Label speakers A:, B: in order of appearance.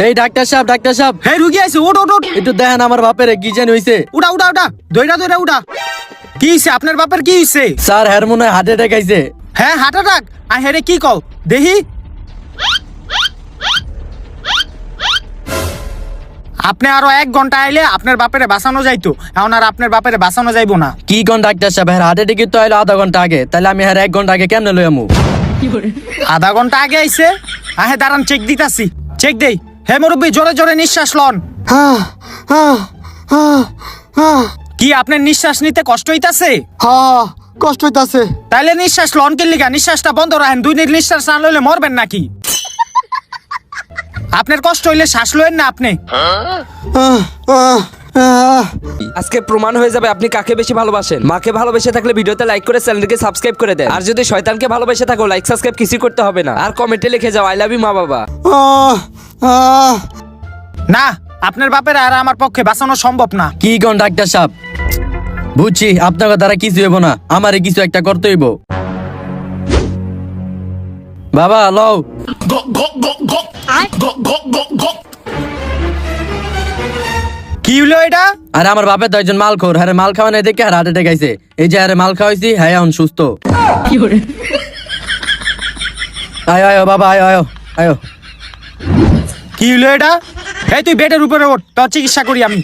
A: এই ডাক্তার সাহেব
B: হে রুগী আইছে, ওঠ ওঠ ওঠ।
A: একটু দেখেন আমার বাপের কি জানি হইছে।
B: উঠা উঠা উঠা, দইরা দইরা উঠা। কি হইছে আপনার বাপের, কি হইছে?
A: স্যার হের মনে হয় হার্ট অ্যাটাক আইছে।
B: হ্যাঁ হার্ট অ্যাটাক? আই হেরে কি কও দেহি। আপনি আরো 1 ঘন্টা আইলে আপনার বাপেরে বাঁচানো যাইতো, এখন আর আপনার বাপেরে বাঁচানো যাইবো না।
A: কি কোন ডাক্তার সাহেব, হের হার্ট অ্যাটাক তো আইলো আধা ঘন্টা আগে, তাহলে আমি হের 1 ঘন্টা আগে কেমনে লই আমু?
B: আধা ঘন্টা আগে আইছে? আহে দাঁড়ান, চেক দিতাছি, চেক দেই। হে মুরব্বী, জোরে জোরে নিঃশ্বাস লন। কি আপনার নিঃশ্বাস নিতে কষ্ট হইতাছে?
C: কষ্ট হইতাছে।
B: তাইলে নিঃশ্বাস লন কে লিগা? নিঃশ্বাসটা বন্ধ রাখেন, 2 মিনিট নিঃশ্বাস না লইলে মরবেন নাকি? আপনার কষ্ট হইলে শ্বাস লয়েন না আপনি।
D: আজকে প্রমাণ হয়ে যাবে আপনি কাকে বেশি ভালোবাসেন। মাকে ভালোবেসে থাকলে ভিডিওতে লাইক করে চ্যানেলকে সাবস্ক্রাইব করে দেন, আর যদি শয়তানকে ভালোবেসে থাকো লাইক সাবস্ক্রাইব কিছু করতে হবে না, আর কমেন্টে লিখে যাও আই লাভ ইউ মা বাবা।
B: না, আপনার বাপের আর আমার পক্ষে বাঁচানো সম্ভব না।
A: কি কোন ডাক্তার সাহেব, বুঝছি আপনার দ্বারা কিছু হইব না, আমারে কিছু একটা করতে হইব। বাবা লও।
B: কি হলো এটা?
A: আরে আমার বাপের তো একজন মাল খোর, হ্যাঁ মাল খাওয়া নাই দেখে হার্ট অ্যাটাক আইছে। এই যে আরে মাল খাওয়াইছি, হ্যাঁ এখন সুস্থ। আয় আয় বাবা, আয় আয় আয়।
B: কি হলো এটা? এই তুই বেডের উপরে ওঠ, তোর চিকিৎসা করি আমি।